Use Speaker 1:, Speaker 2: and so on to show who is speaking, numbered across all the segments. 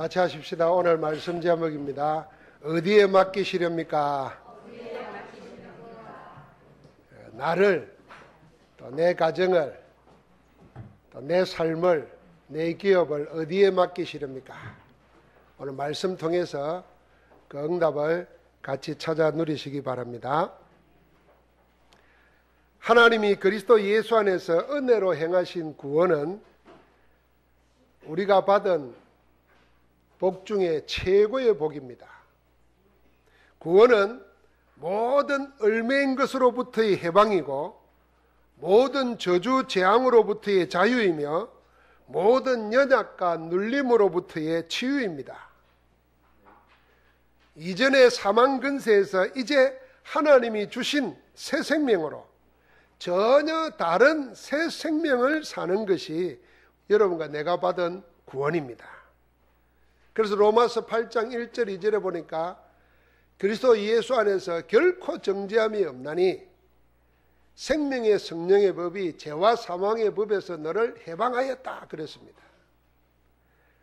Speaker 1: 같이 하십시다. 오늘 말씀 제목입니다. 어디에 맡기시렵니까? 나를, 또 내 가정을, 또 내 삶을, 내 기업을 어디에 맡기시렵니까? 오늘 말씀 통해서 그 응답을 같이 찾아 누리시기 바랍니다. 하나님이 그리스도 예수 안에서 은혜로 행하신 구원은 우리가 받은 복 중에 최고의 복입니다. 구원은 모든 얼매인 것으로부터의 해방이고 모든 저주 재앙으로부터의 자유이며 모든 연약과 눌림으로부터의 치유입니다. 이전의 사망 근세에서 이제 하나님이 주신 새 생명으로 전혀 다른 새 생명을 사는 것이 여러분과 내가 받은 구원입니다. 그래서 로마서 8장 1절 2절에 보니까 그리스도 예수 안에서 결코 정죄함이 없나니 생명의 성령의 법이 죄와 사망의 법에서 너를 해방하였다 그랬습니다.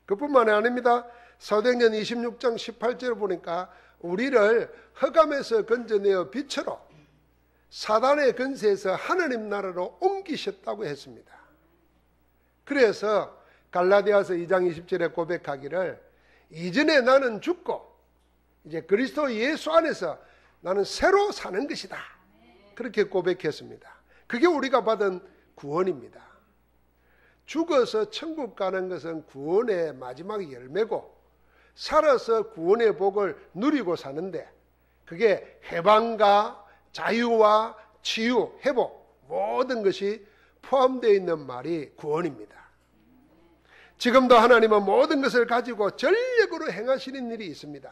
Speaker 1: 그뿐만이 아닙니다. 사도행전 26장 18절에 보니까 우리를 흑암에서 건져내어 빛으로 사단의 근세에서 하나님 나라로 옮기셨다고 했습니다. 그래서 갈라디아서 2장 20절에 고백하기를 이전에 나는 죽고 이제 그리스도 예수 안에서 나는 새로 사는 것이다. 그렇게 고백했습니다. 그게 우리가 받은 구원입니다. 죽어서 천국 가는 것은 구원의 마지막 열매고 살아서 구원의 복을 누리고 사는데 그게 해방과 자유와 치유, 회복 모든 것이 포함되어 있는 말이 구원입니다. 지금도 하나님은 모든 것을 가지고 전력으로 행하시는 일이 있습니다.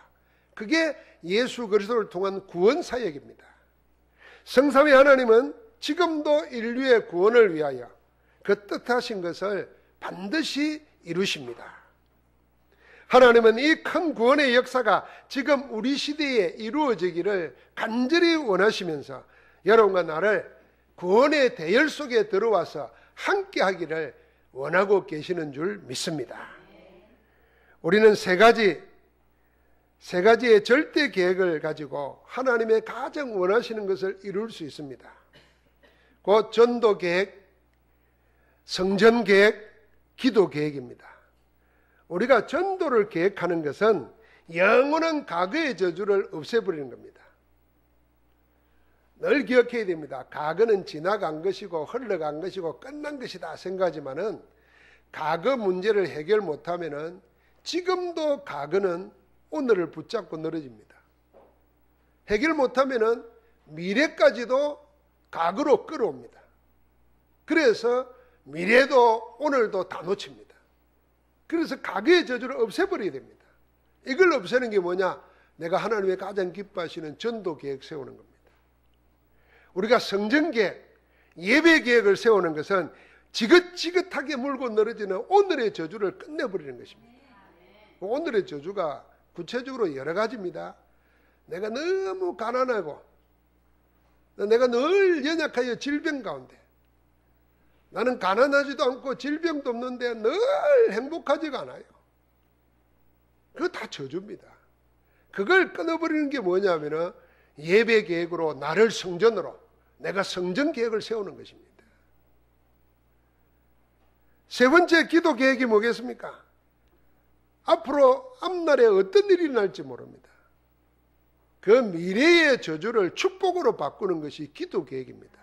Speaker 1: 그게 예수 그리스도를 통한 구원 사역입니다. 성삼위 하나님은 지금도 인류의 구원을 위하여 그 뜻하신 것을 반드시 이루십니다. 하나님은 이 큰 구원의 역사가 지금 우리 시대에 이루어지기를 간절히 원하시면서 여러분과 나를 구원의 대열 속에 들어와서 함께 하기를 원하고 계시는 줄 믿습니다. 우리는 세 가지의 절대 계획을 가지고 하나님의 가장 원하시는 것을 이룰 수 있습니다. 곧 전도 계획, 성전 계획, 기도 계획입니다. 우리가 전도를 계획하는 것은 영원한 과거의 저주를 없애버리는 겁니다. 늘 기억해야 됩니다. 과거는 지나간 것이고 흘러간 것이고 끝난 것이다 생각하지만은 과거 문제를 해결 못하면은 지금도 과거는 오늘을 붙잡고 늘어집니다. 해결 못하면은 미래까지도 과거로 끌어옵니다. 그래서 미래도 오늘도 다 놓칩니다. 그래서 과거의 저주를 없애버려야 됩니다. 이걸 없애는 게 뭐냐? 내가 하나님의 가장 기뻐하시는 전도 계획 세우는 겁니다. 우리가 성전 계획, 예배 계획을 세우는 것은 지긋지긋하게 물고 늘어지는 오늘의 저주를 끝내버리는 것입니다. 오늘의 저주가 구체적으로 여러 가지입니다. 내가 너무 가난하고 내가 늘 연약하여 질병 가운데 나는 가난하지도 않고 질병도 없는데 늘 행복하지가 않아요. 그거 다 저주입니다. 그걸 끊어버리는 게 뭐냐면은 예배 계획으로 나를 성전으로 내가 성전 계획을 세우는 것입니다. 세 번째 기도 계획이 뭐겠습니까? 앞으로 앞날에 어떤 일이 날지 모릅니다. 그 미래의 저주를 축복으로 바꾸는 것이 기도 계획입니다.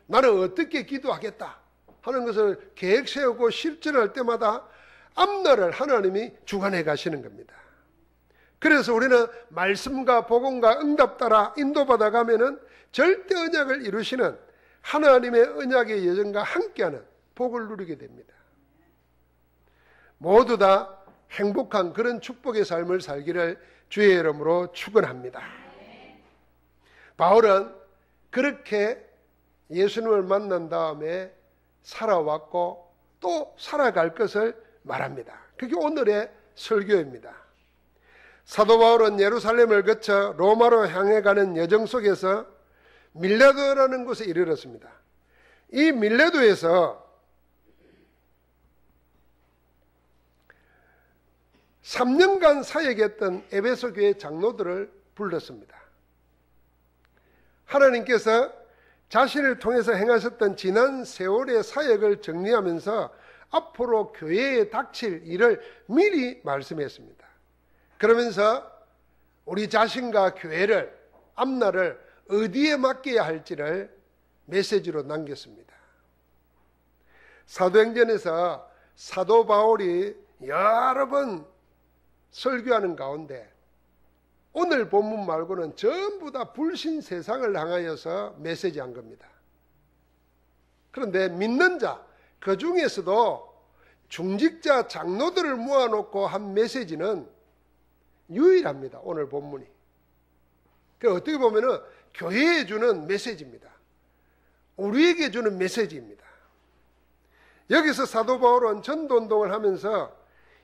Speaker 1: 나는 어떻게 기도하겠다 하는 것을 계획 세우고 실천할 때마다 앞날을 하나님이 주관해 가시는 겁니다. 그래서 우리는 말씀과 복음과 응답 따라 인도받아 가면은 절대 언약을 이루시는 하나님의 언약의 여정과 함께하는 복을 누리게 됩니다. 모두 다 행복한 그런 축복의 삶을 살기를 주의 이름으로 축원합니다. 바울은 그렇게 예수님을 만난 다음에 살아왔고 또 살아갈 것을 말합니다. 그게 오늘의 설교입니다. 사도 바울은 예루살렘을 거쳐 로마로 향해 가는 여정 속에서 밀레도라는 곳에 이르렀습니다. 이 밀레도에서 3년간 사역했던 에베소 교회 장로들을 불렀습니다. 하나님께서 자신을 통해서 행하셨던 지난 세월의 사역을 정리하면서 앞으로 교회에 닥칠 일을 미리 말씀했습니다. 그러면서 우리 자신과 교회를, 앞날을 어디에 맡겨야 할지를 메시지로 남겼습니다. 사도행전에서 사도 바울이 여러 번 설교하는 가운데 오늘 본문 말고는 전부 다 불신 세상을 향하여서 메시지한 겁니다. 그런데 믿는 자, 그 중에서도 중직자 장로들을 모아놓고 한 메시지는 유일합니다. 오늘 본문이. 그 어떻게 보면은 교회에 주는 메시지입니다. 우리에게 주는 메시지입니다. 여기서 사도 바울은 전도운동을 하면서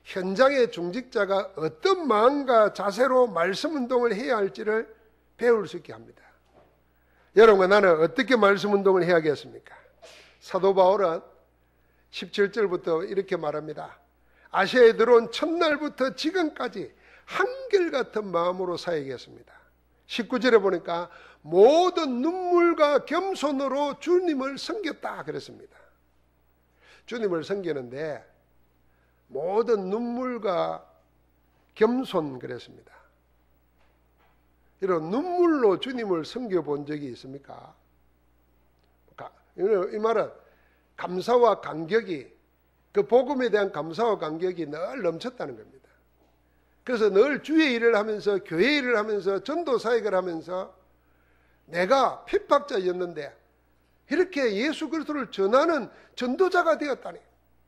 Speaker 1: 현장의 중직자가 어떤 마음과 자세로 말씀운동을 해야 할지를 배울 수 있게 합니다. 여러분, 나는 어떻게 말씀운동을 해야겠습니까? 사도 바울은 17절부터 이렇게 말합니다. 아시아에 들어온 첫날부터 지금까지 한결같은 마음으로 사역했습니다. 19절에 보니까 모든 눈물과 겸손으로 주님을 섬겼다 그랬습니다. 주님을 섬기는데 모든 눈물과 겸손 그랬습니다. 이런 눈물로 주님을 섬겨본 적이 있습니까? 이 말은 감사와 감격이, 그 복음에 대한 감사와 감격이 늘 넘쳤다는 겁니다. 그래서 늘 주의 일을 하면서, 교회 일을 하면서, 전도 사역을 하면서 내가 핍박자였는데 이렇게 예수 그리스도를 전하는 전도자가 되었다니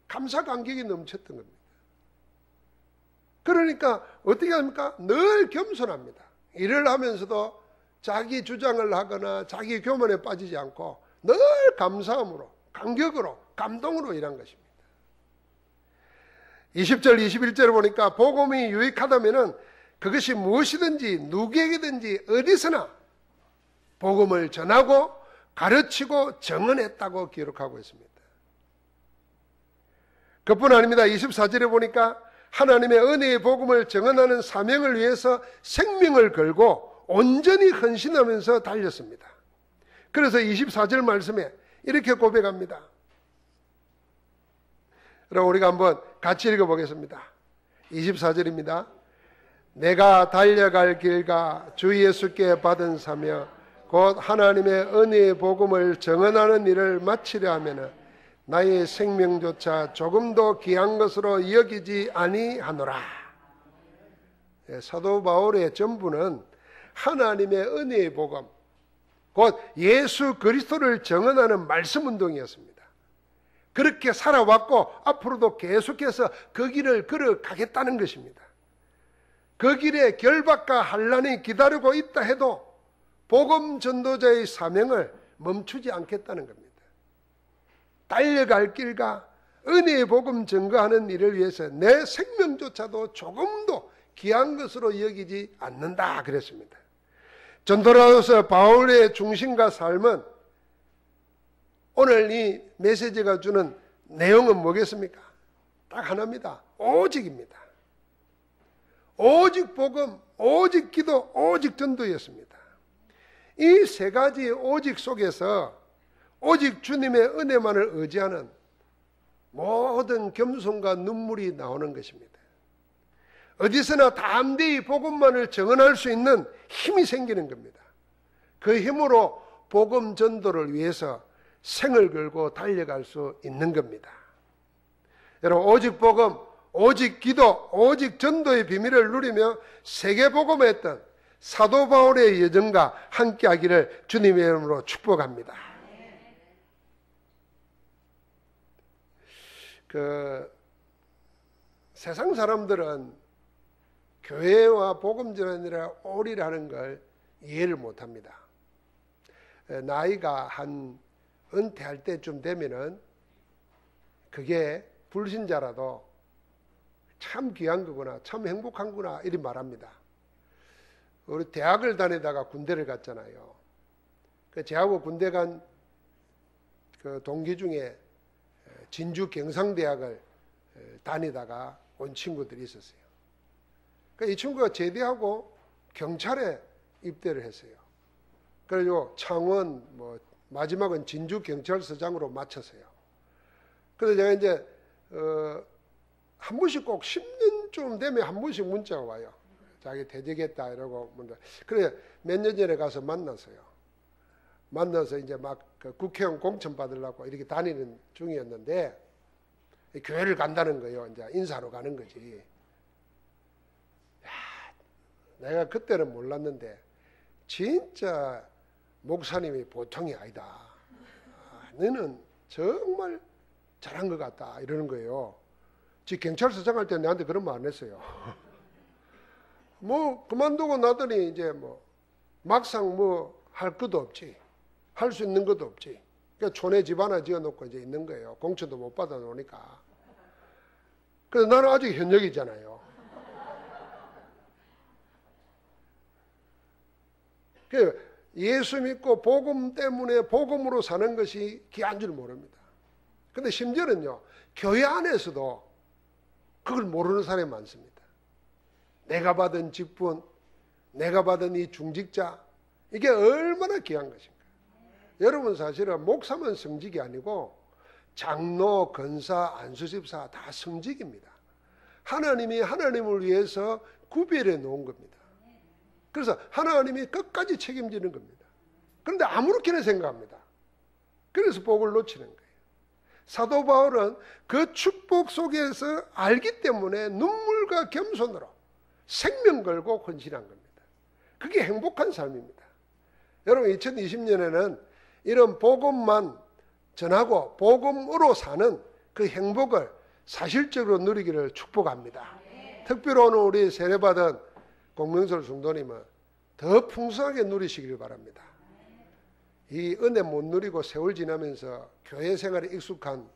Speaker 1: 감사 감격이 넘쳤던 겁니다. 그러니까 어떻게 합니까? 늘 겸손합니다. 일을 하면서도 자기 주장을 하거나 자기 교만에 빠지지 않고 늘 감사함으로, 감격으로, 감동으로 일한 것입니다. 20절, 21절을 보니까 복음이 유익하다면 그것이 무엇이든지 누구에게든지 어디서나 복음을 전하고 가르치고 정언했다고 기록하고 있습니다. 그뿐 아닙니다. 24절에 보니까 하나님의 은혜의 복음을 정언하는 사명을 위해서 생명을 걸고 온전히 헌신하면서 달렸습니다. 그래서 24절 말씀에 이렇게 고백합니다. 그럼 우리가 한번 같이 읽어보겠습니다. 24절입니다. 내가 달려갈 길과 주 예수께 받은 사명 곧 하나님의 은혜의 복음을 정언하는 일을 마치려 하면은 나의 생명조차 조금도 귀한 것으로 여기지 아니하노라. 사도 바울의 전부는 하나님의 은혜의 복음, 곧 예수 그리스도를 정언하는 말씀 운동이었습니다. 그렇게 살아왔고 앞으로도 계속해서 그 길을 걸어가겠다는 것입니다. 그 길에 결박과 환난이 기다리고 있다 해도 복음 전도자의 사명을 멈추지 않겠다는 겁니다. 달려갈 길과 은혜의 복음 증거하는 일을 위해서 내 생명조차도 조금도 귀한 것으로 여기지 않는다 그랬습니다. 전도자로서 바울의 중심과 삶은 오늘 이 메시지가 주는 내용은 뭐겠습니까? 딱 하나입니다. 오직입니다. 오직 복음, 오직 기도, 오직 전도였습니다. 이 세 가지 오직 속에서 오직 주님의 은혜만을 의지하는 모든 겸손과 눈물이 나오는 것입니다. 어디서나 담대히 복음만을 정언할 수 있는 힘이 생기는 겁니다. 그 힘으로 복음 전도를 위해서 생을 걸고 달려갈 수 있는 겁니다. 여러분, 오직 복음, 오직 기도, 오직 전도의 비밀을 누리며 세계복음에 했던 사도 바울의 여정과 함께하기를 주님의 이름으로 축복합니다. 세상 사람들은 교회와 복음 전하느라 오리를 하는 걸 이해를 못합니다. 나이가 한 은퇴할 때쯤 되면은 그게 불신자라도 참 귀한 거구나, 참 행복한 거구나 이리 말합니다. 우리 대학을 다니다가 군대를 갔잖아요. 저하고 군대 간 그 동기 중에 진주 경상대학을 다니다가 온 친구들이 있었어요. 이 친구가 제대하고 경찰에 입대를 했어요. 그래가지고 창원, 마지막은 진주경찰서장으로 마쳤어요. 그래서 제가 이제, 한 번씩 꼭 10년쯤 되면 한 번씩 문자가 와요. 자기 퇴직했다 이러고. 그래, 몇 년 전에 가서 만났어요. 만나서 이제 막 그 국회의원 공천 받으려고 이렇게 다니는 중이었는데, 교회를 간다는 거예요. 이제 인사로 가는 거지. 야, 내가 그때는 몰랐는데, 진짜 목사님이 보통이 아니다. 너는 정말 잘한 것 같다. 이러는 거예요. 지 경찰서장 할 때 내한테 그런 말 안 했어요. 그만두고 나더니 이제 막상 할 것도 없지. 할 수 있는 것도 없지. 그러니까 촌에 집 하나 지어놓고 이제 있는 거예요. 공천도 못 받아 놓으니까. 그래서 나는 아직 현역이잖아요. 예수 믿고 복음 때문에 복음으로 사는 것이 귀한 줄 모릅니다. 근데 심지어는요, 교회 안에서도 그걸 모르는 사람이 많습니다. 내가 받은 직분, 내가 받은 이 중직자, 이게 얼마나 귀한 것인가. 여러분 사실은 목사만 성직이 아니고 장로, 권사, 안수집사 다 성직입니다. 하나님이 하나님을 위해서 구별해 놓은 겁니다. 그래서 하나님이 끝까지 책임지는 겁니다. 그런데 아무렇게나 생각합니다. 그래서 복을 놓치는 거예요. 사도 바울은 그 축복 속에서 알기 때문에 눈물과 겸손으로 생명 걸고 헌신한 겁니다. 그게 행복한 삶입니다. 여러분 2020년에는 이런 복음만 전하고 복음으로 사는 그 행복을 사실적으로 누리기를 축복합니다. 특별히 오늘 우리 세례받은 공명설 성도님은 더 풍성하게 누리시기를 바랍니다. 이 은혜 못 누리고 세월 지나면서 교회 생활에 익숙한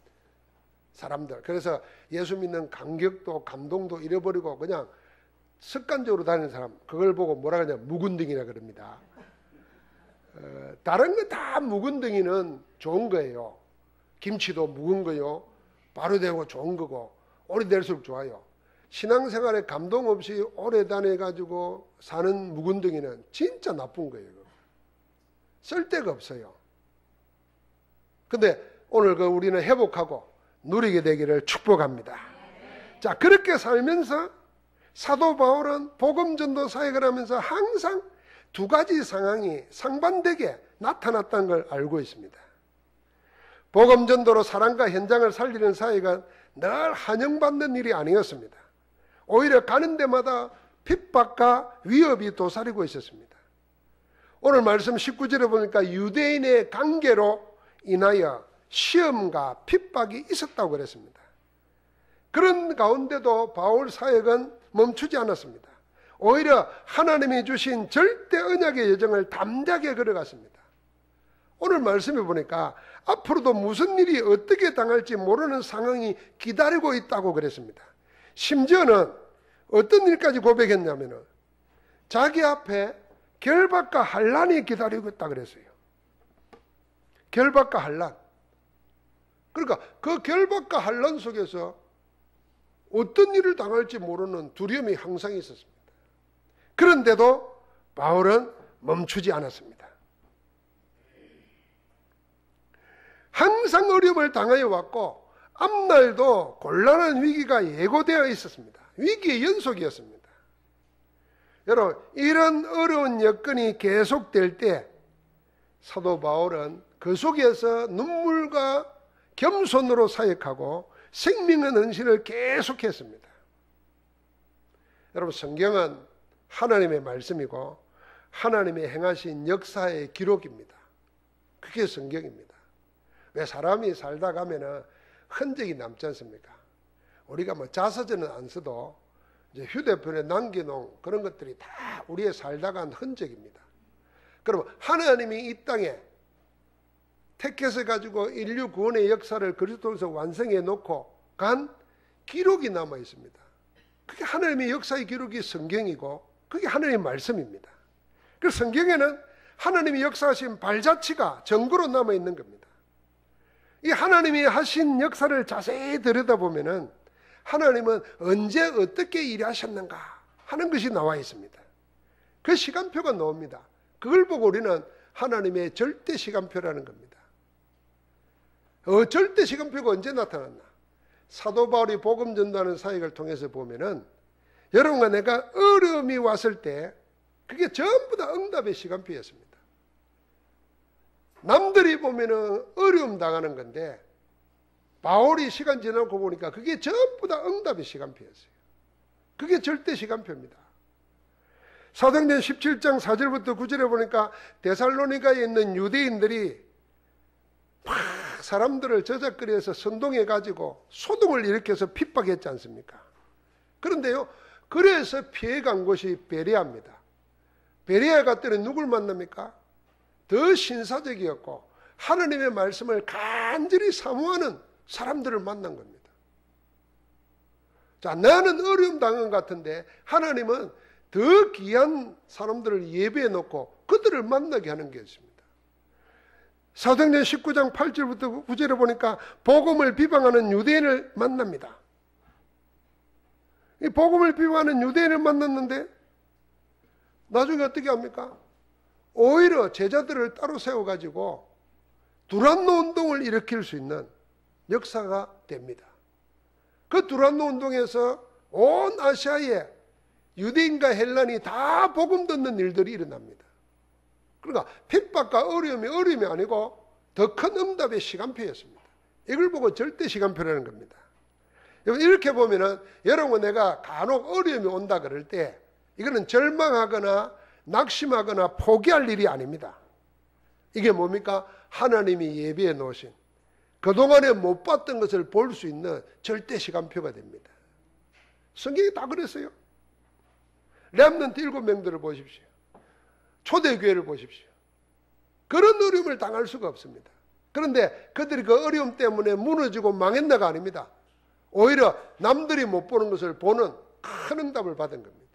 Speaker 1: 사람들, 그래서 예수 믿는 감격도 감동도 잃어버리고 그냥 습관적으로 다니는 사람, 그걸 보고 뭐라 그러냐, 묵은덩이라 그럽니다. 다른 거 다 묵은덩이는 좋은 거예요. 김치도 묵은 거요, 바로 되고 좋은 거고 오래될수록 좋아요. 신앙생활에 감동 없이 오래 다녀가지고 사는 묵은덩이는 진짜 나쁜 거예요. 쓸데가 없어요. 근데 오늘 우리는 회복하고 누리게 되기를 축복합니다. 자, 그렇게 살면서 사도 바울은 복음 전도 사역을 하면서 항상 두 가지 상황이 상반되게 나타났다는 걸 알고 있습니다. 복음 전도로 사람과 현장을 살리는 사역은 늘 환영받는 일이 아니었습니다. 오히려 가는 데마다 핍박과 위협이 도사리고 있었습니다. 오늘 말씀 19절에 보니까 유대인의 관계로 인하여 시험과 핍박이 있었다고 그랬습니다. 그런 가운데도 바울 사역은 멈추지 않았습니다. 오히려 하나님이 주신 절대 언약의 여정을 담대하게 걸어갔습니다. 오늘 말씀해 보니까 앞으로도 무슨 일이 어떻게 당할지 모르는 상황이 기다리고 있다고 그랬습니다. 심지어는 어떤 일까지 고백했냐면은 자기 앞에 결박과 환란이 기다리고 있다 그랬어요. 결박과 환란. 그러니까 그 결박과 환란 속에서 어떤 일을 당할지 모르는 두려움이 항상 있었습니다. 그런데도 바울은 멈추지 않았습니다. 항상 어려움을 당하여 왔고 앞날도 곤란한 위기가 예고되어 있었습니다. 위기의 연속이었습니다. 여러분, 이런 어려운 여건이 계속될 때 사도 바울은 그 속에서 눈물과 겸손으로 사역하고 생명의 헌신을 계속했습니다. 여러분, 성경은 하나님의 말씀이고 하나님의 행하신 역사의 기록입니다. 그게 성경입니다. 왜 사람이 살다 가면은 흔적이 남지 않습니까? 우리가 자서전은 안 써도 이제 휴대폰에 남겨놓은 그런 것들이 다 우리의 살다 간 흔적입니다. 그러면 하나님이 이 땅에 택해서 가지고 인류 구원의 역사를 그리스도에서 완성해 놓고 간 기록이 남아 있습니다. 그게 하나님의 역사의 기록이 성경이고 그게 하나님의 말씀입니다. 그래서 성경에는 하나님이 역사하신 발자취가 증거로 남아 있는 겁니다. 이 하나님이 하신 역사를 자세히 들여다보면은 하나님은 언제 어떻게 일하셨는가, 하는 것이 나와 있습니다. 그 시간표가 나옵니다. 그걸 보고 우리는 하나님의 절대 시간표라는 겁니다. 절대 시간표가 언제 나타났나? 사도 바울이 복음 전도하는 사역을 통해서 보면은 여러분과 내가 어려움이 왔을 때 그게 전부 다 응답의 시간표였습니다. 남들이 보면은 어려움 당하는 건데 바울이 시간 지나고 보니까 그게 전부 다 응답의 시간표였어요. 그게 절대 시간표입니다. 사도행전 17장 4절부터 9절에 보니까 데살로니가에 있는 유대인들이 막 사람들을 저작거리에서 선동해 가지고 소동을 일으켜서 핍박했지 않습니까? 그런데요, 그래서 피해간 곳이 베레아입니다. 베레아에 갔더니 누굴 만납니까? 더 신사적이었고 하나님의 말씀을 간절히 사모하는 사람들을 만난 겁니다. 자, 나는 어려움 당한 것 같은데 하나님은 더 귀한 사람들을 예배해 놓고 그들을 만나게 하는 게 있습니다. 사도행전 19장 8절부터 9절에 보니까 복음을 비방하는 유대인을 만납니다. 이 복음을 비방하는 유대인을 만났는데 나중에 어떻게 합니까? 오히려 제자들을 따로 세워가지고 두란노 운동을 일으킬 수 있는 역사가 됩니다. 그 두란노 운동에서 온 아시아에 유대인과 헬란이 다 복음 듣는 일들이 일어납니다. 그러니까 핍박과 어려움이 아니고 더 큰 응답의 시간표였습니다. 이걸 보고 절대 시간표라는 겁니다. 이렇게 보면은 여러분 내가 간혹 어려움이 온다 그럴 때 이거는 절망하거나 낙심하거나 포기할 일이 아닙니다. 이게 뭡니까? 하나님이 예비해 놓으신 그동안에 못 봤던 것을 볼 수 있는 절대 시간표가 됩니다. 성경이 다 그랬어요. 렘넌트 7명들을 보십시오. 초대교회를 보십시오. 그런 어려움을 당할 수가 없습니다. 그런데 그들이 그 어려움 때문에 무너지고 망했나가 아닙니다. 오히려 남들이 못 보는 것을 보는 큰 응답을 받은 겁니다.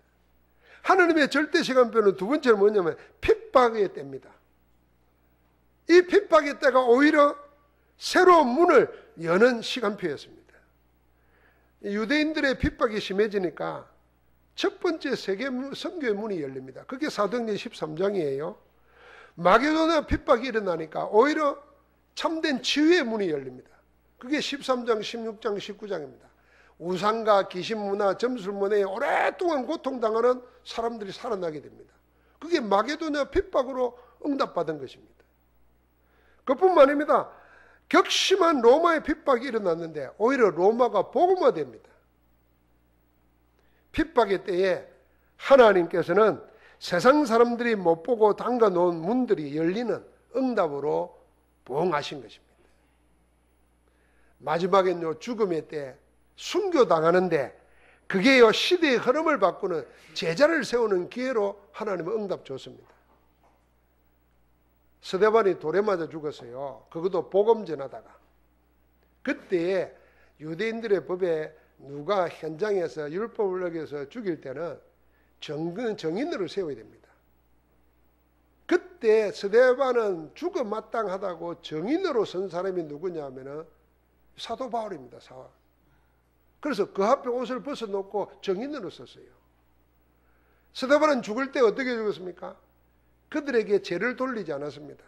Speaker 1: 하나님의 절대 시간표는 두 번째는 뭐냐면 핍박의 때입니다. 이 핍박의 때가 오히려 새로운 문을 여는 시간표였습니다. 유대인들의 핍박이 심해지니까 첫 번째 세계 선교의 문이 열립니다. 그게 사도행전 13장이에요. 마게도냐 핍박이 일어나니까 오히려 참된 치유의 문이 열립니다. 그게 13장, 16장, 19장입니다. 우상과 귀신문화, 점술문화에 오랫동안 고통당하는 사람들이 살아나게 됩니다. 그게 마게도냐 핍박으로 응답받은 것입니다. 그뿐만 아닙니다. 격심한 로마의 핍박이 일어났는데 오히려 로마가 복음화됩니다. 핍박의 때에 하나님께서는 세상 사람들이 못 보고 담가 놓은 문들이 열리는 응답으로 부응하신 것입니다. 마지막엔 죽음의 때 순교당하는데 그게 시대의 흐름을 바꾸는 제자를 세우는 기회로 하나님은 응답 줬습니다. 스데반이 돌에 맞아 죽었어요. 그것도 복음 전하다가. 그때 유대인들의 법에 누가 현장에서 율법을 어겨서 죽일 때는 정인으로 세워야 됩니다. 그때 스데반은 죽어 마땅하다고 정인으로 선 사람이 누구냐 하면은 사도 바울입니다. 그래서 그 앞에 옷을 벗어놓고 정인으로 썼어요. 스데반은 죽을 때 어떻게 죽었습니까? 그들에게 죄를 돌리지 않았습니다.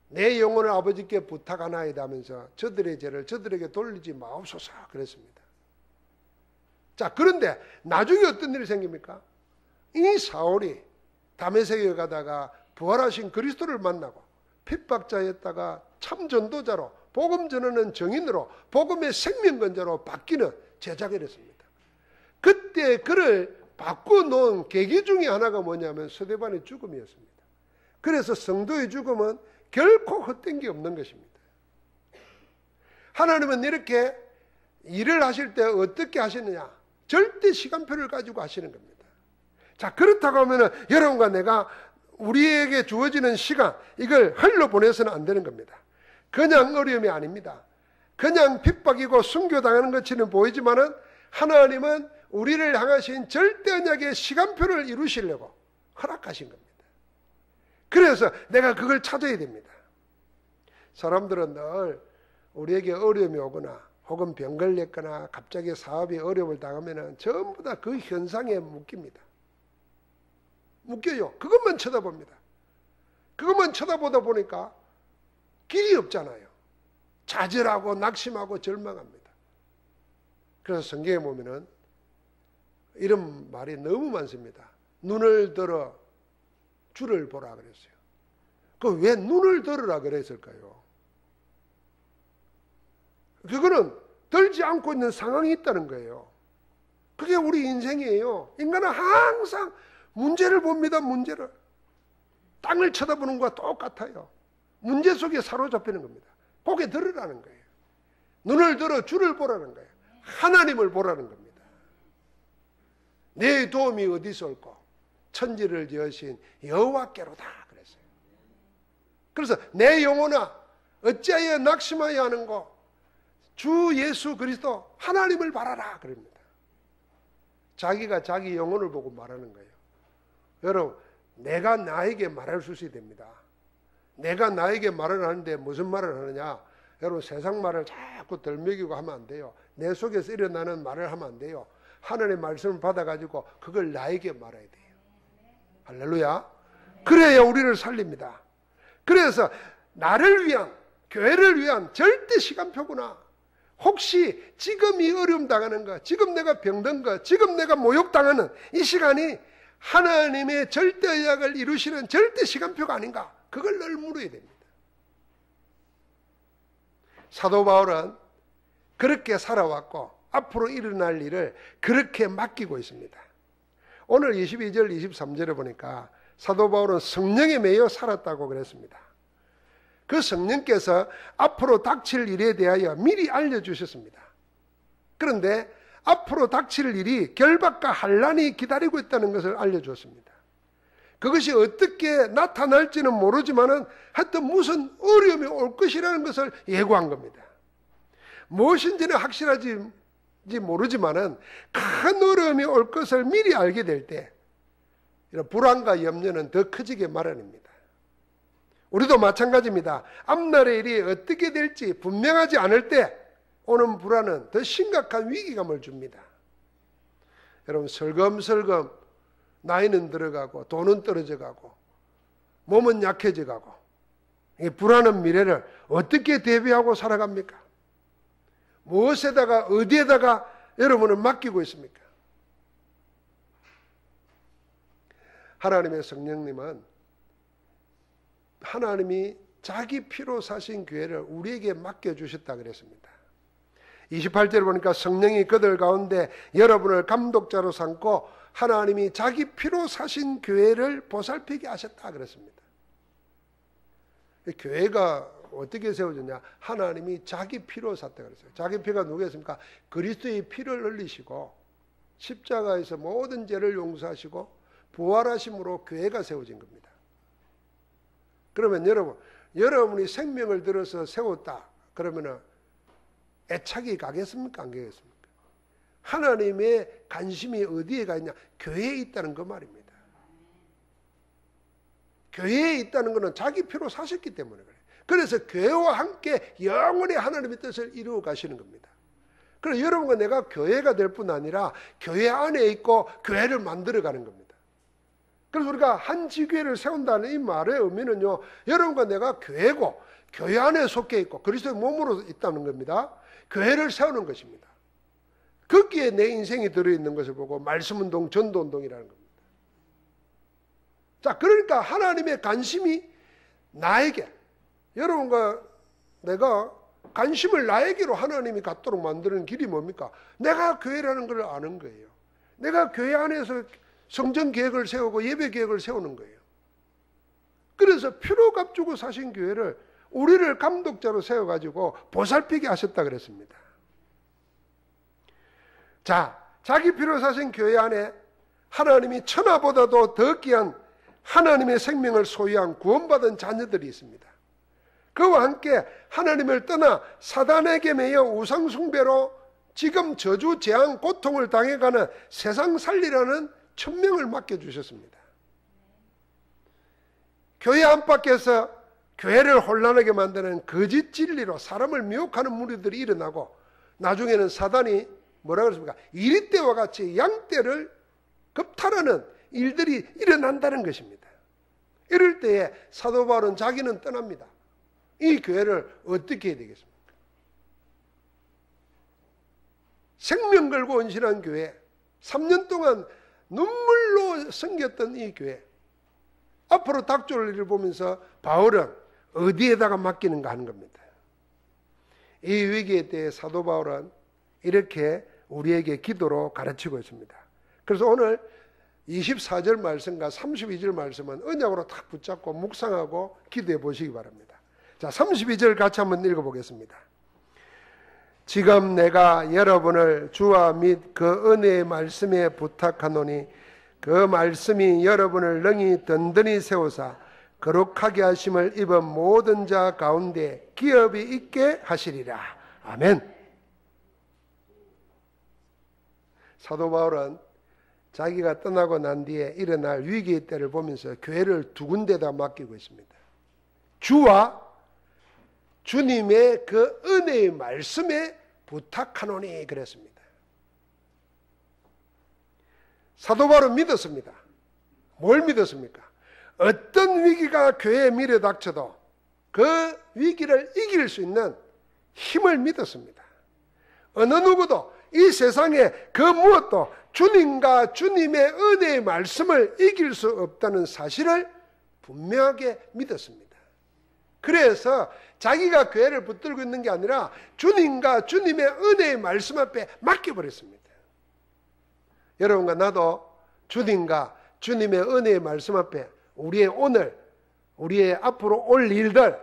Speaker 1: 내 영혼을 아버지께 부탁하나이다 하면서 저들의 죄를 저들에게 돌리지 마옵소서 그랬습니다. 자, 그런데 나중에 어떤 일이 생깁니까? 이 사울이 다메섹에 가다가 부활하신 그리스도를 만나고 핍박자였다가 참 전도자로 복음 전하는 정인으로 복음의 생명건자로 바뀌는 제자가 됐습니다. 그때 그를 바꿔놓은 계기 중에 하나가 뭐냐면 스데반의 죽음이었습니다. 그래서 성도의 죽음은 결코 헛된 게 없는 것입니다. 하나님은 이렇게 일을 하실 때 어떻게 하시느냐? 절대 시간표를 가지고 하시는 겁니다. 자, 그렇다고 하면 여러분과 내가 우리에게 주어지는 시간 이걸 흘려보내서는 안 되는 겁니다. 그냥 어려움이 아닙니다. 그냥 핍박이고 순교당하는 것처럼 보이지만은 하나님은 우리를 향하신 절대 언약의 시간표를 이루시려고 허락하신 겁니다. 그래서 내가 그걸 찾아야 됩니다. 사람들은 늘 우리에게 어려움이 오거나 혹은 병 걸렸거나 갑자기 사업이 어려움을 당하면 전부 다 그 현상에 묶입니다. 묶여요. 그것만 쳐다봅니다. 그것만 쳐다보다 보니까 길이 없잖아요. 좌절하고 낙심하고 절망합니다. 그래서 성경에 보면은 이런 말이 너무 많습니다. 눈을 들어 주를 보라 그랬어요. 그 왜 눈을 들으라 그랬을까요? 그거는 들지 않고 있는 상황이 있다는 거예요. 그게 우리 인생이에요. 인간은 항상 문제를 봅니다. 문제를. 땅을 쳐다보는 것과 똑같아요. 문제 속에 사로잡히는 겁니다. 고개 들으라는 거예요. 눈을 들어 주를 보라는 거예요. 하나님을 보라는 겁니다. 내 도움이 어디서 올꼬? 천지를 지으신 여호와께로다 그랬어요. 그래서 내 영혼아 어찌하여 낙심하여 하는고? 주 예수 그리스도 하나님을 바라라 그럽니다. 자기가 자기 영혼을 보고 말하는 거예요. 여러분, 내가 나에게 말할 수 있어야 됩니다. 내가 나에게 말을 하는데 무슨 말을 하느냐? 여러분, 세상 말을 자꾸 덜먹이고 하면 안 돼요. 내 속에서 일어나는 말을 하면 안 돼요. 하나님의 말씀을 받아가지고 그걸 나에게 말해야 돼요. 할렐루야. 그래야 우리를 살립니다. 그래서 나를 위한, 교회를 위한 절대 시간표구나. 혹시 지금 이 어려움 당하는 것, 지금 내가 병든 것, 지금 내가 모욕당하는 이 시간이 하나님의 절대 의약을 이루시는 절대 시간표가 아닌가? 그걸 늘 물어야 됩니다. 사도 바울은 그렇게 살아왔고 앞으로 일어날 일을 그렇게 맡기고 있습니다. 오늘 22절, 23절에 보니까 사도 바울은 성령에 매여 살았다고 그랬습니다. 그 성령께서 앞으로 닥칠 일에 대하여 미리 알려주셨습니다. 그런데 앞으로 닥칠 일이 결박과 환난이 기다리고 있다는 것을 알려주었습니다. 그것이 어떻게 나타날지는 모르지만은 하여튼 무슨 어려움이 올 것이라는 것을 예고한 겁니다. 무엇인지는 확실하지 모르지만은 큰 어려움이 올 것을 미리 알게 될 때 이런 불안과 염려는 더 커지게 마련입니다. 우리도 마찬가지입니다. 앞날의 일이 어떻게 될지 분명하지 않을 때 오는 불안은 더 심각한 위기감을 줍니다. 여러분, 슬금슬금 나이는 들어가고 돈은 떨어져 가고 몸은 약해져 가고 이 불안한 미래를 어떻게 대비하고 살아갑니까? 무엇에다가 어디에다가 여러분은 맡기고 있습니까? 하나님의 성령님은 하나님이 자기 피로 사신 교회를 우리에게 맡겨주셨다 그랬습니다. 28절 보니까 성령이 그들 가운데 여러분을 감독자로 삼고 하나님이 자기 피로 사신 교회를 보살피게 하셨다 그랬습니다. 교회가 어떻게 세워졌냐? 하나님이 자기 피로 샀다 그랬어요. 자기 피가 누구였습니까? 그리스도의 피를 흘리시고 십자가에서 모든 죄를 용서하시고 부활하심으로 교회가 세워진 겁니다. 그러면 여러분이 생명을 들어서 세웠다 그러면은 애착이 가겠습니까? 안 가겠습니까? 하나님의 관심이 어디에 가 있냐? 교회에 있다는 그 말입니다. 교회에 있다는 것은 자기 피로 사셨기 때문에 그래요. 그래서 교회와 함께 영원히 하나님의 뜻을 이루어 가시는 겁니다. 그래서 여러분과 내가 교회가 될 뿐 아니라 교회 안에 있고 교회를 만들어가는 겁니다. 그래서 우리가 한 지교회를 세운다는 이 말의 의미는요, 여러분과 내가 교회고 교회 안에 속해 있고 그리스도의 몸으로 있다는 겁니다. 교회를 세우는 것입니다. 거기에 내 인생이 들어있는 것을 보고 말씀운동, 전도운동이라는 겁니다. 자, 그러니까 하나님의 관심이 나에게, 여러분과 내가 관심을 나에게로 하나님이 갖도록 만드는 길이 뭡니까? 내가 교회라는 걸 아는 거예요. 내가 교회 안에서 성전 계획을 세우고 예배 계획을 세우는 거예요. 그래서 피로 값주고 사신 교회를 우리를 감독자로 세워가지고 보살피게 하셨다 그랬습니다. 자, 자기 피로 사신 교회 안에 하나님이 천하보다도 더 귀한 하나님의 생명을 소유한 구원받은 자녀들이 있습니다. 그와 함께 하나님을 떠나 사단에게 매여 우상숭배로 지금 저주, 재앙, 고통을 당해가는 세상 살리라는 천명을 맡겨주셨습니다. 교회 안팎에서 교회를 혼란하게 만드는 거짓 진리로 사람을 미혹하는 무리들이 일어나고 나중에는 사단이 뭐라 그랬습니까? 이리때와 같이 양떼를 겁탈하는 일들이 일어난다는 것입니다. 이럴 때에 사도 바울은 자기는 떠납니다. 이 교회를 어떻게 해야 되겠습니까? 생명 걸고 헌신한 교회, 3년 동안 눈물로 섬겼던 이 교회, 앞으로 닥쳐올 일을 보면서 바울은 어디에다가 맡기는가 하는 겁니다. 이 위기에 대해 사도 바울은 이렇게 우리에게 기도로 가르치고 있습니다. 그래서 오늘 24절 말씀과 32절 말씀은 언약으로 딱 붙잡고 묵상하고 기도해 보시기 바랍니다. 자, 32절 같이 한번 읽어보겠습니다. 지금 내가 여러분을 주와 및 그 은혜의 말씀에 부탁하노니 그 말씀이 여러분을 능히 든든히 세우사 거룩하게 하심을 입은 모든 자 가운데 기업이 있게 하시리라. 아멘. 사도 바울은 자기가 떠나고 난 뒤에 일어날 위기의 때를 보면서 교회를 두 군데다 맡기고 있습니다. 주와 주님의 그 은혜의 말씀에 부탁하노니 그랬습니다. 사도 바울은 믿었습니다. 뭘 믿었습니까? 어떤 위기가 교회에 밀어닥쳐도 그 위기를 이길 수 있는 힘을 믿었습니다. 어느 누구도 이 세상에 그 무엇도 주님과 주님의 은혜의 말씀을 이길 수 없다는 사실을 분명하게 믿었습니다. 그래서 자기가 교회를 붙들고 있는 게 아니라 주님과 주님의 은혜의 말씀 앞에 맡겨버렸습니다. 여러분과 나도 주님과 주님의 은혜의 말씀 앞에 우리의 오늘, 우리의 앞으로 올 일들,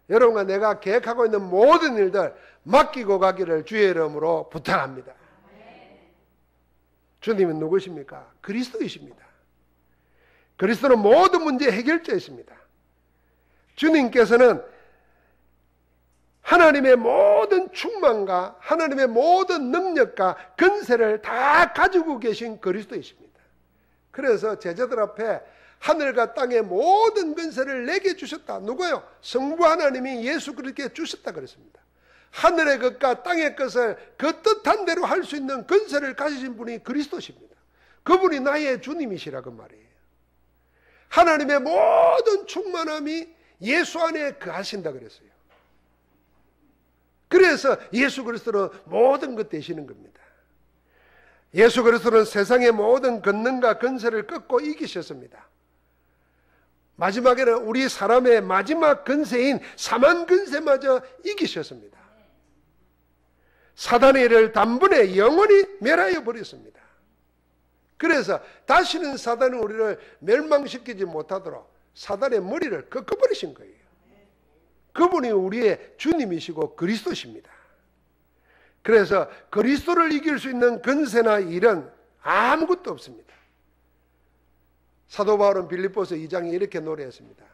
Speaker 1: 여러분과 내가 계획하고 있는 모든 일들 맡기고 가기를 주의 이름으로 부탁합니다. 주님은 누구십니까? 그리스도이십니다. 그리스도는 모든 문제의 해결자이십니다. 주님께서는 하나님의 모든 충만과 하나님의 모든 능력과 권세를 다 가지고 계신 그리스도이십니다. 그래서 제자들 앞에 하늘과 땅의 모든 권세를 내게 주셨다. 누구요? 성부 하나님이 예수 그리스도께 주셨다 그랬습니다. 하늘의 것과 땅의 것을 그 뜻한 대로 할 수 있는 권세를 가지신 분이 그리스도십니다. 그분이 나의 주님이시라 그 말이에요. 하나님의 모든 충만함이 예수 안에 거하신다 그랬어요. 그래서 예수 그리스도는 모든 것 되시는 겁니다. 예수 그리스도는 세상의 모든 권능과 권세를 꺾고 이기셨습니다. 마지막에는 우리 사람의 마지막 권세인 사망 권세마저 이기셨습니다. 사단의 일을 단번에 영원히 멸하여 버렸습니다. 그래서 다시는 사단은 우리를 멸망시키지 못하도록 사단의 머리를 꺾어버리신 거예요. 그분이 우리의 주님이시고 그리스도십니다. 그래서 그리스도를 이길 수 있는 권세나 일은 아무것도 없습니다. 사도 바울은 빌립보서 2장에 이렇게 노래했습니다.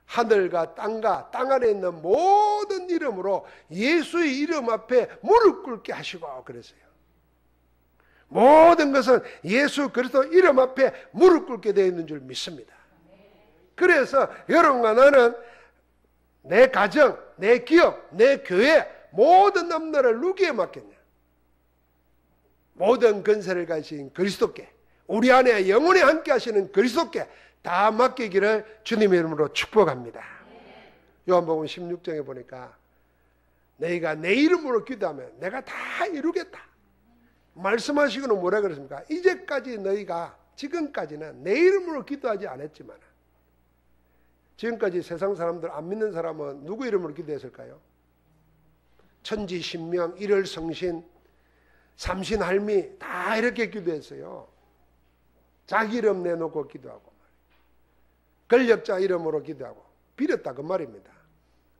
Speaker 1: 하늘과 땅과 땅 안에 있는 모든 이름으로 예수의 이름 앞에 무릎 꿇게 하시고 그랬어요. 모든 것은 예수 그리스도 이름 앞에 무릎 꿇게 되어 있는 줄 믿습니다. 그래서 여러분과 나는 내 가정, 내 기업, 내 교회 모든 남나라를 누구에 맡겼냐? 모든 권세를 가지신 그리스도께, 우리 안에 영원히 함께 하시는 그리스도께 다 맡기기를 주님의 이름으로 축복합니다. 요한복음 16장에 보니까 너희가 내 이름으로 기도하면 내가 다 이루겠다 말씀하시고는 뭐라 그랬습니까? 이제까지 너희가 지금까지는 내 이름으로 기도하지 않았지만 지금까지 세상 사람들 안 믿는 사람은 누구 이름으로 기도했을까요? 천지신명, 일월성신, 삼신할미 다 이렇게 기도했어요. 자기 이름 내놓고 기도하고 권력자 이름으로 기도하고 빌었다 그 말입니다.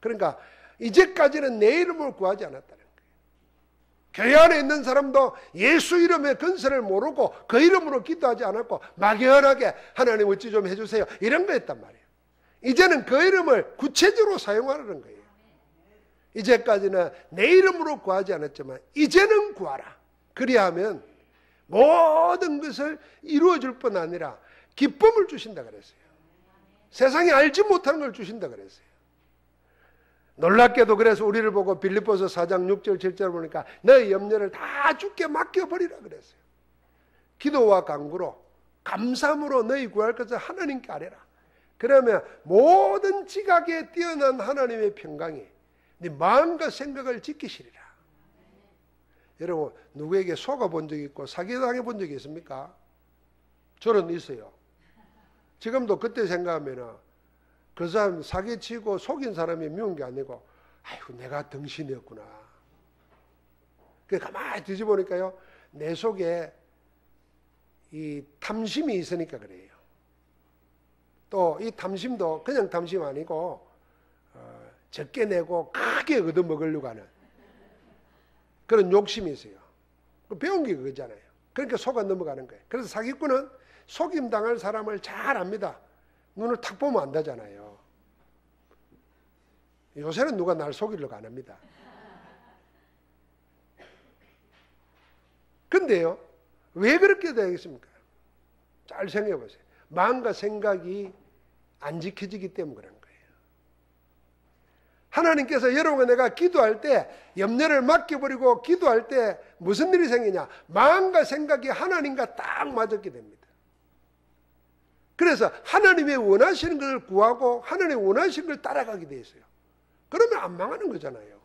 Speaker 1: 그러니까 이제까지는 내 이름을 구하지 않았다는 거예요. 교회 안에 있는 사람도 예수 이름의 권세를 모르고 그 이름으로 기도하지 않았고 막연하게 하나님 어찌 좀 해주세요 이런 거 했단 말이에요. 이제는 그 이름을 구체적으로 사용하라는 거예요. 이제까지는 내 이름으로 구하지 않았지만 이제는 구하라. 그리하면 모든 것을 이루어줄 뿐 아니라 기쁨을 주신다 그랬어요. 세상에 알지 못하는 걸 주신다 그랬어요. 놀랍게도 그래서 우리를 보고 빌립보서 4장 6절 7절 보니까 너의 염려를 다 주께 맡겨버리라 그랬어요. 기도와 간구로 감사함으로 너희 구할 것을 하나님께 아뢰라. 그러면 모든 지각에 뛰어난 하나님의 평강이 네 마음과 생각을 지키시리라. 여러분, 누구에게 속아 본 적이 있고 사기당해 본 적이 있습니까? 저는 있어요. 지금도 그때 생각하면 그 사람 사기치고 속인 사람이 미운 게 아니고 아이고 내가 덩신이었구나. 그래서 가만히 뒤집어보니까요, 내 속에 이 탐심이 있으니까 그래요. 또 이 탐심도 그냥 탐심 아니고 적게 내고 크게 얻어먹으려고 하는 그런 욕심이 있어요. 배운 게 그거잖아요. 그러니까 속아 넘어가는 거예요. 그래서 사기꾼은 속임당할 사람을 잘 압니다. 눈을 탁 보면 안다잖아요. 요새는 누가 날 속이려고 안 합니다. 근데요, 왜 그렇게 되겠습니까? 잘 생각해 보세요. 마음과 생각이 안 지켜지기 때문에 그런 거예요. 하나님께서 여러분과 내가 기도할 때 염려를 맡겨버리고 기도할 때 무슨 일이 생기냐? 마음과 생각이 하나님과 딱 맞았게 됩니다. 그래서 하나님의 원하시는 것을 구하고 하나님의 원하시는 걸 따라가게 돼 있어요. 그러면 안 망하는 거잖아요.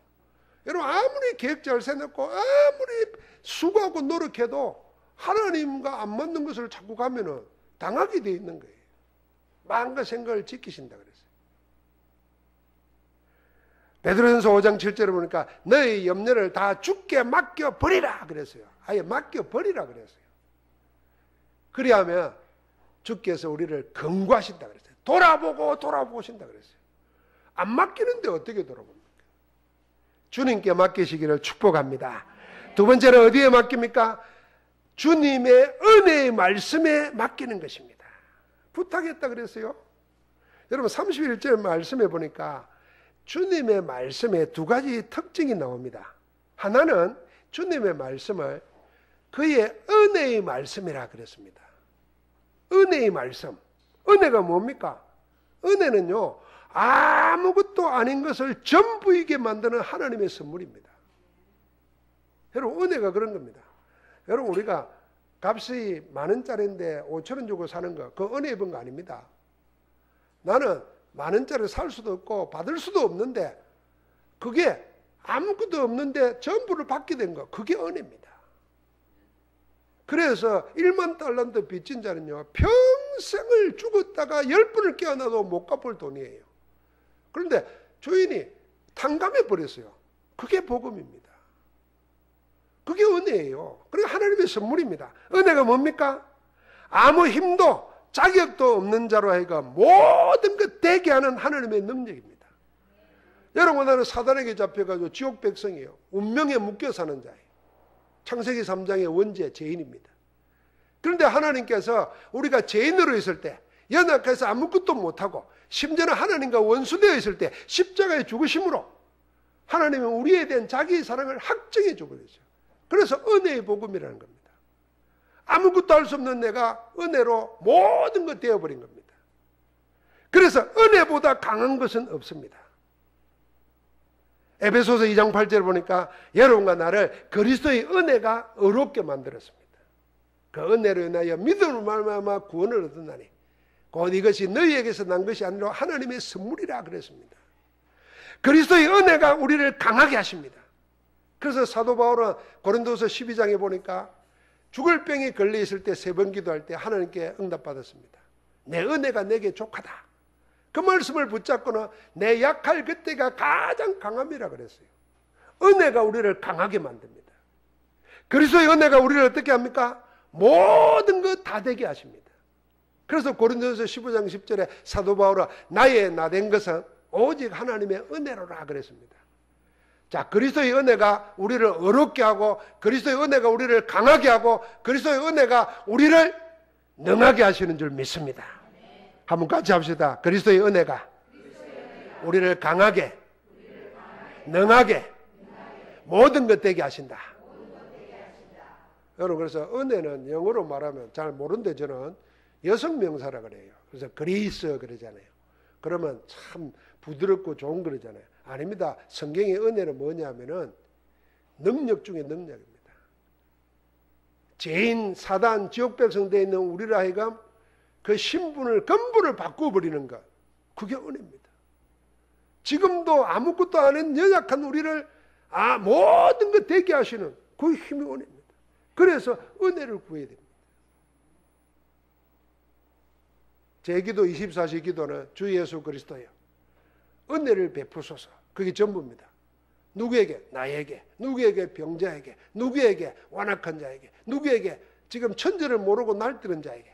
Speaker 1: 여러분, 아무리 계획 잘 세놓고 아무리 수고하고 노력해도 하나님과 안 맞는 것을 자꾸 가면은 당하게 돼 있는 거예요. 마음과 생각을 지키신다 그랬어요. 베드로전서 5장 7절에 보니까 너의 염려를 다 주께 맡겨버리라 그랬어요. 아예 맡겨버리라 그랬어요. 그리하면 주께서 우리를 긍구하신다 그랬어요. 돌아보신다 그랬어요. 안 맡기는데 어떻게 돌아봅니까? 주님께 맡기시기를 축복합니다. 두 번째는 어디에 맡깁니까? 주님의 은혜의 말씀에 맡기는 것입니다. 부탁했다 그랬어요. 여러분 31절 말씀에 보니까 주님의 말씀에 두 가지 특징이 나옵니다. 하나는 주님의 말씀을 그의 은혜의 말씀이라 그랬습니다. 은혜의 말씀. 은혜가 뭡니까? 은혜는요, 아무것도 아닌 것을 전부이게 만드는 하나님의 선물입니다. 여러분, 은혜가 그런 겁니다. 여러분, 우리가 값이 10,000원짜리인데 5,000원 주고 사는 거, 그거 은혜 입은 거 아닙니다. 나는 10,000원짜리 살 수도 없고 받을 수도 없는데 그게 아무것도 없는데 전부를 받게 된 거, 그게 은혜입니다. 그래서 1만 달란트 빚진 자는요, 평생을 죽었다가 10번을 깨어나도 못 갚을 돈이에요. 그런데 주인이 탕감해 버렸어요. 그게 복음입니다. 그게 은혜예요. 그리고 하나님의 선물입니다. 은혜가 뭡니까? 아무 힘도 자격도 없는 자로 하여금 모든 것 되게 하는 하나님의 능력입니다. 여러분, 나는 사단에게 잡혀가지고 지옥 백성이에요. 운명에 묶여 사는 자예요. 창세기 3장의 원죄 죄인입니다. 그런데 하나님께서 우리가 죄인으로 있을 때, 연약해서 아무것도 못하고 심지어는 하나님과 원수되어 있을 때 십자가에 죽으심으로 하나님은 우리에 대한 자기의 사랑을 확증해 줘버렸어요. 그래서 은혜의 복음이라는 겁니다. 아무것도 할 수 없는 내가 은혜로 모든 것 되어버린 겁니다. 그래서 은혜보다 강한 것은 없습니다. 에베소서 2장 8절 보니까 여러분과 나를 그리스도의 은혜가 의롭게 만들었습니다. 그 은혜로 인하여 믿음으로 말미암아 구원을 얻었나니 곧 이것이 너희에게서 난 것이 아니라 하나님의 선물이라 그랬습니다. 그리스도의 은혜가 우리를 강하게 하십니다. 그래서 사도 바울은 고린도서 12장에 보니까 죽을 병에 걸려 있을 때 3번 기도할 때 하나님께 응답받았습니다. 내 은혜가 내게 족하다. 그 말씀을 붙잡고는 내 약할 그때가 가장 강함이라 그랬어요. 은혜가 우리를 강하게 만듭니다. 그리스도의 은혜가 우리를 어떻게 합니까? 모든 것 다 되게 하십니다. 그래서 고린도서 15장 10절에 사도 바울은 나의 나 된 것은 오직 하나님의 은혜로라 그랬습니다. 자, 그리스도의 은혜가 우리를 어렵게 하고 그리스도의 은혜가 우리를 강하게 하고 그리스도의 은혜가 우리를 능하게 하시는 줄 믿습니다. 한번 같이 합시다. 그리스도의 은혜가 우리를 강하게, 능하게, 모든 것 되게 하신다. 여러분, 그래서 은혜는 영어로 말하면 잘 모르는데 저는 여성 명사라 그래요. 그래서 그레이스 그러잖아요. 그러면 참 부드럽고 좋은 그러잖아요. 아닙니다. 성경의 은혜는 뭐냐면은 능력 중에 능력입니다. 죄인, 사단, 지옥 백성 되어 있는 우리를 하여금 그 신분을, 근본을 바꾸어버리는 것, 그게 은혜입니다. 지금도 아무것도 아닌 연약한 우리를 모든 것 되게 하시는 그 힘이 은혜입니다. 그래서 은혜를 구해야 됩니다. 제 기도 24시 기도는 주 예수 그리스도여 은혜를 베푸소서. 그게 전부입니다. 누구에게? 나에게. 누구에게? 병자에게. 누구에게? 완악한 자에게. 누구에게? 지금 천지를 모르고 날뛰는 자에게.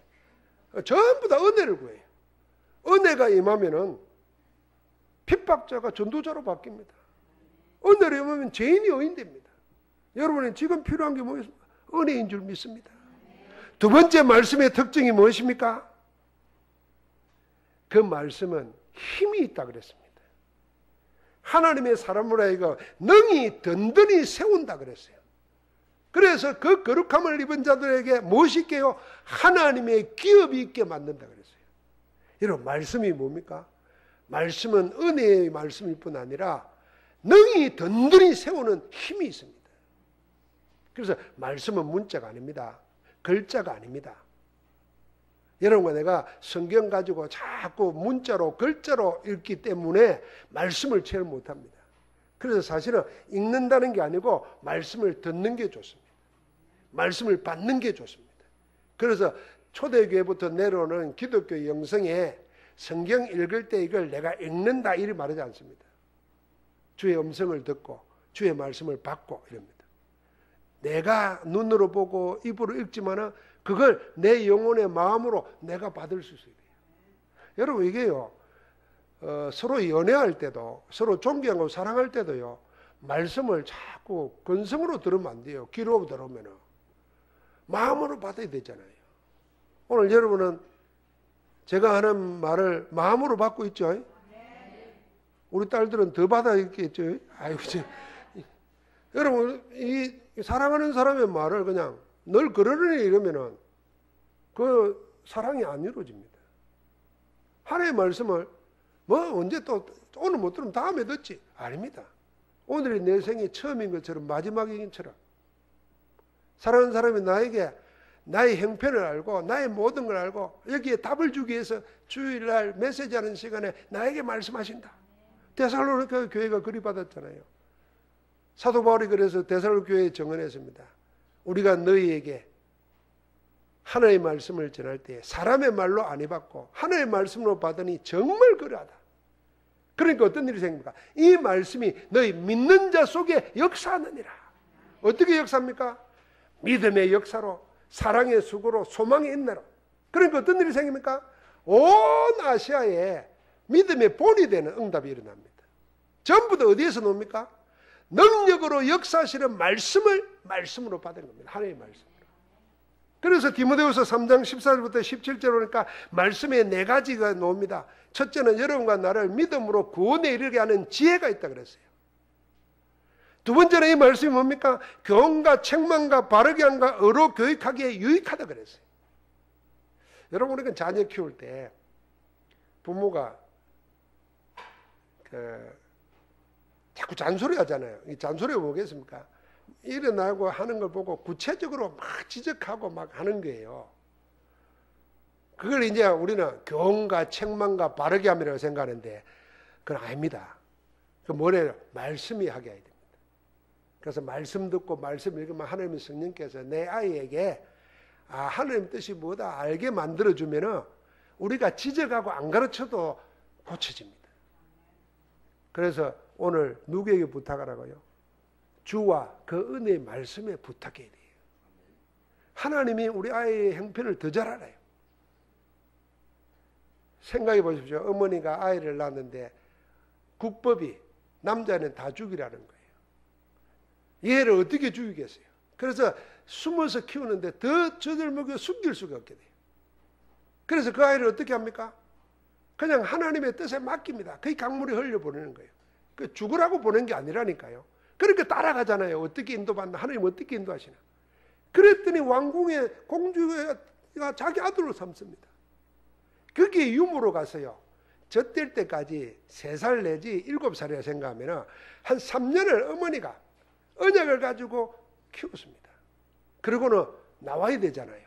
Speaker 1: 전부 다 은혜를 구해요. 은혜가 임하면은 핍박자가 전도자로 바뀝니다. 은혜를 임하면 죄인이 의인됩니다. 여러분이 지금 필요한 게 뭐겠습니까? 은혜인 줄 믿습니다. 두 번째 말씀의 특징이 무엇입니까? 그 말씀은 힘이 있다 그랬습니다. 하나님의 사람을 하여금 능히 든든히 세운다 그랬어요. 그래서 그 거룩함을 입은 자들에게 무엇이 있게요? 하나님의 기업이 있게 만든다 그랬어요. 여러분, 말씀이 뭡니까? 말씀은 은혜의 말씀일 뿐 아니라 능히 든든히 세우는 힘이 있습니다. 그래서 말씀은 문자가 아닙니다. 글자가 아닙니다. 여러분과 내가 성경 가지고 자꾸 문자로 글자로 읽기 때문에 말씀을 체험 못합니다. 그래서 사실은 읽는다는 게 아니고 말씀을 듣는 게 좋습니다. 말씀을 받는 게 좋습니다. 그래서 초대교회부터 내려오는 기독교 영성에 성경 읽을 때 이걸 내가 읽는다 이렇게 말하지 않습니다. 주의 음성을 듣고 주의 말씀을 받고 이럽니다. 내가 눈으로 보고 입으로 읽지만은 그걸 내 영혼의 마음으로 내가 받을 수 있어야 돼요. 여러분, 이게요, 서로 연애할 때도, 서로 존경하고 사랑할 때도요, 말씀을 자꾸 근성으로 들으면 안 돼요. 귀로 들으면은. 마음으로 받아야 되잖아요. 오늘 여러분은 제가 하는 말을 마음으로 받고 있죠? 우리 딸들은 더 받아 있겠죠? 아이고, 여러분, 이 사랑하는 사람의 말을 그냥 늘 그러려니 이러면은 그 사랑이 안 이루어집니다. 하나님의 말씀을 언제 또 오늘 못 들으면 다음에 듣지? 아닙니다. 오늘이 내 생애 처음인 것처럼 마지막인 것처럼 사랑하는 사람이 나에게 나의 형편을 알고 나의 모든 걸 알고 여기에 답을 주기 위해서 주일날 메시지하는 시간에 나에게 말씀하신다. 데살로니가 교회가 그리 받았잖아요. 사도 바울이 그래서 데살로니가 교회에 정언했습니다. 우리가 너희에게 하나님의 말씀을 전할 때 사람의 말로 안 해봤고 하나님의 말씀으로 받으니 정말 그러하다. 그러니까 어떤 일이 생깁니까? 이 말씀이 너희 믿는 자 속에 역사하느니라. 어떻게 역사합니까? 믿음의 역사로, 사랑의 수고로, 소망의 인내로. 그러니까 어떤 일이 생깁니까? 온 아시아에 믿음의 본이 되는 응답이 일어납니다. 전부 다 어디에서 나옵니까? 능력으로 역사하시는 말씀으로 받은 겁니다. 하나님의 말씀으로. 그래서 디모데후서 3장 14절부터 17절 오니까 말씀에 4가지가 나옵니다. 첫째는 여러분과 나를 믿음으로 구원에 이르게 하는 지혜가 있다 그랬어요. 두 번째는 이 말씀이 뭡니까? 교훈과 책망과 바르게 함과 의로 교육하기에 유익하다 그랬어요. 여러분, 우리가 자녀 키울 때 부모가 자꾸 잔소리 하잖아요. 이 잔소리가 뭐겠습니까? 일어나고 하는 걸 보고 구체적으로 막 지적하고 막 하는 거예요. 그걸 이제 우리는 교훈과 책망과 바르게 함이라고 생각하는데 그건 아닙니다. 그 뭐래요? 말씀이 하게 해야 됩니다. 그래서 말씀 듣고 말씀 읽으면 하나님의 성령께서 내 아이에게 하나님 뜻이 뭐다 알게 만들어주면은 우리가 지적하고 안 가르쳐도 고쳐집니다. 그래서 오늘 누구에게 부탁하라고요? 주와 그 은혜의 말씀에 부탁해야 돼요. 하나님이 우리 아이의 형편을 더 잘 알아요. 생각해 보십시오. 어머니가 아이를 낳았는데 국법이 남자는 다 죽이라는 거예요. 얘를 어떻게 죽이겠어요? 그래서 숨어서 키우는데 더 저들먹여 숨길 수가 없게 돼요. 그래서 그 아이를 어떻게 합니까? 그냥 하나님의 뜻에 맡깁니다. 그 강물에 흘려보내는 거예요. 그 죽으라고 보낸 게 아니라니까요. 그러니까 따라가잖아요. 어떻게 인도받나? 하나님 어떻게 인도하시나? 그랬더니 왕궁의 공주가 자기 아들로 삼습니다. 거기에 유모로 가서요. 젖될 때까지 3살 내지 7살이라 생각하면 한 3년을 어머니가 언약을 가지고 키웠습니다. 그리고는 나와야 되잖아요.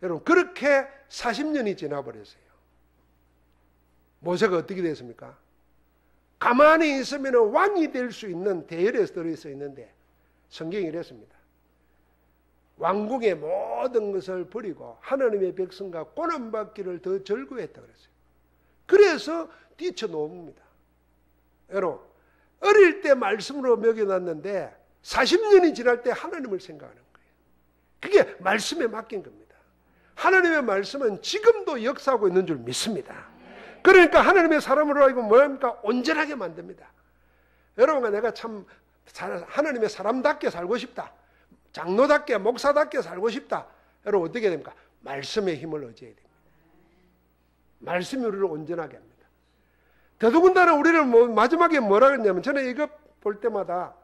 Speaker 1: 여러분, 그렇게 40년이 지나버렸어요. 모세가 어떻게 됐습니까? 가만히 있으면 왕이 될 수 있는 대열에 들어있어 있는데 성경이 이랬습니다. 왕궁의 모든 것을 버리고 하나님의 백성과 고난받기를 더 즐거워했다 그랬어요. 그래서 뛰쳐놓습니다. 여러분, 어릴 때 말씀으로 먹여놨는데 40년이 지날 때 하나님을 생각하는 거예요. 그게 말씀에 맡긴 겁니다. 하나님의 말씀은 지금도 역사하고 있는 줄 믿습니다. 그러니까 하나님의 사람으로 하여금 뭐합니까? 온전하게 만듭니다. 여러분과 내가 참 하나님의 사람답게 살고 싶다, 장로답게 목사답게 살고 싶다, 여러분 어떻게 됩니까? 말씀의 힘을 의지해야 됩니다. 말씀이 우리를 온전하게 합니다. 더더군다나 우리를 마지막에 뭐라 그랬냐면, 저는 이거 볼 때마다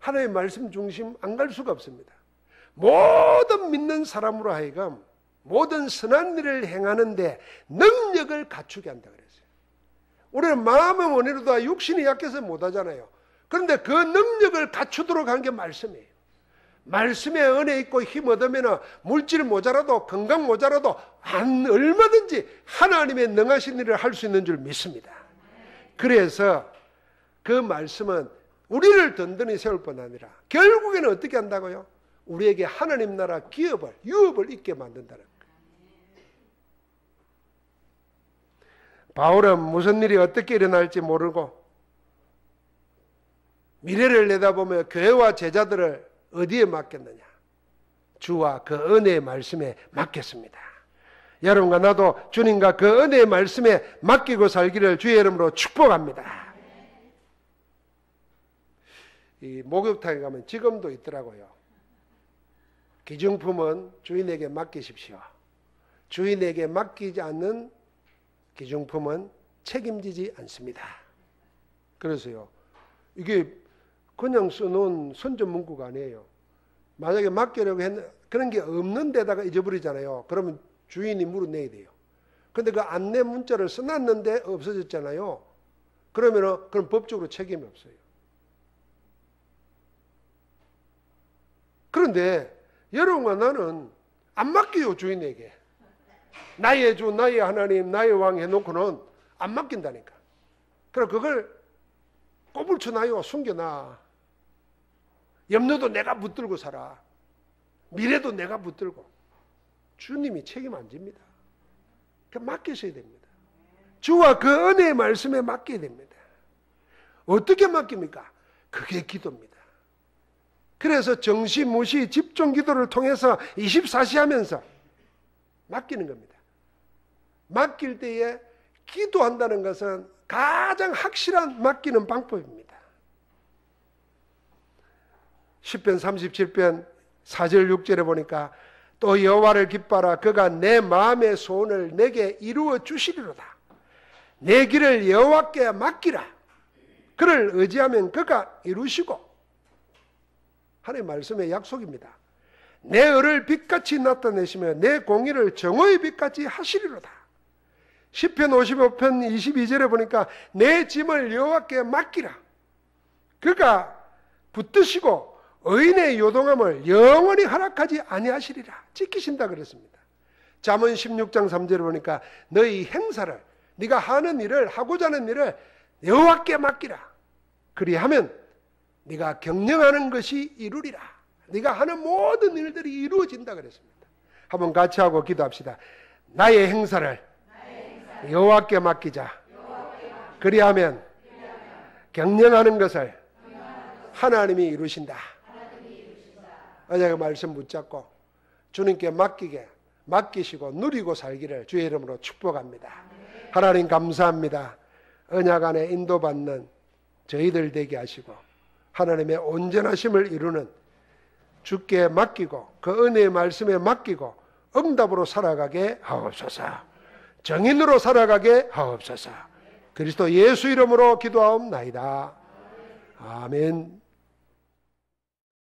Speaker 1: 하나님의 말씀 중심 안 갈 수가 없습니다. 모든 믿는 사람으로 하여금 모든 선한 일을 행하는데 능력을 갖추게 한다 그랬어요. 우리는 마음의 원인으로 육신이 약해서 못하잖아요. 그런데 그 능력을 갖추도록 하는 게 말씀이에요. 말씀에 은혜 있고 힘 얻으면 물질 모자라도 건강 모자라도 얼마든지 하나님의 능하신 일을 할 수 있는 줄 믿습니다. 그래서 그 말씀은 우리를 든든히 세울 뿐 아니라 결국에는 어떻게 한다고요? 우리에게 하나님 나라 기업을, 유업을 있게 만든다는 거예요. 바울은 무슨 일이 어떻게 일어날지 모르고 미래를 내다보며 교회와 제자들을 어디에 맡겼느냐? 주와 그 은혜의 말씀에 맡겼습니다. 여러분과 나도 주님과 그 은혜의 말씀에 맡기고 살기를 주의 이름으로 축복합니다. 이 목욕탕에 가면 지금도 있더라고요. 기중품은 주인에게 맡기십시오. 주인에게 맡기지 않는 기중품은 책임지지 않습니다. 그래서요, 이게 그냥 써놓은 선전 문구가 아니에요. 만약에 맡기려고 했는데 그런 게 없는 데다가 잊어버리잖아요. 그러면 주인이 물어내야 돼요. 근데 그 안내 문자를 써놨는데 없어졌잖아요. 그러면 그럼 법적으로 책임이 없어요. 그런데 여러분과 나는 안 맡겨요, 주인에게. 나의 주, 나의 하나님, 나의 왕 해놓고는 안 맡긴다니까. 그럼 그걸 꼬불쳐놔요, 숨겨놔. 염려도 내가 붙들고 살아. 미래도 내가 붙들고. 주님이 책임 안 집니다. 그러니까 맡기셔야 됩니다. 주와 그 은혜의 말씀에 맡겨야 됩니다. 어떻게 맡깁니까? 그게 기도입니다. 그래서 정시무시 집중 기도를 통해서 24시 하면서 맡기는 겁니다. 맡길 때에 기도한다는 것은 가장 확실한 맡기는 방법입니다. 시편 37편 4절 6절에 보니까 또 여호와를 기뻐하라. 그가 내 마음의 소원을 내게 이루어 주시리로다. 내 길을 여호와께 맡기라. 그를 의지하면 그가 이루시고. 하나님의 말씀의 약속입니다. 내 의를 빛같이 나타내시며 내 공의를 정오의 빛같이 하시리로다. 시편 55편 22절에 보니까 내 짐을 여호와께 맡기라. 그가 붙드시고 의인의 요동함을 영원히 허락하지 아니하시리라. 지키신다 그랬습니다. 잠언 16장 3절에 보니까 너희 행사를, 네가 하는 일을, 하고자 하는 일을 여호와께 맡기라. 그리하면 네가 경영하는 것이 이루리라. 네가 하는 모든 일들이 이루어진다 그랬습니다. 한번 같이 하고 기도합시다. 나의 행사를 여호와께 맡기자. 그리하면 경영하는 것을 하나님이 이루신다. 어제 그 말씀 붙잡고 주님께 맡기시고 누리고 살기를 주의 이름으로 축복합니다. 하나님 감사합니다. 언약 안에 인도받는 저희들 되게 하시고 하나님의 온전하심을 이루는 주께 맡기고 그 은혜의 말씀에 맡기고 응답으로 살아가게 하옵소서. 정인으로 살아가게 하옵소서. 그리스도 예수 이름으로 기도하옵나이다. 아멘.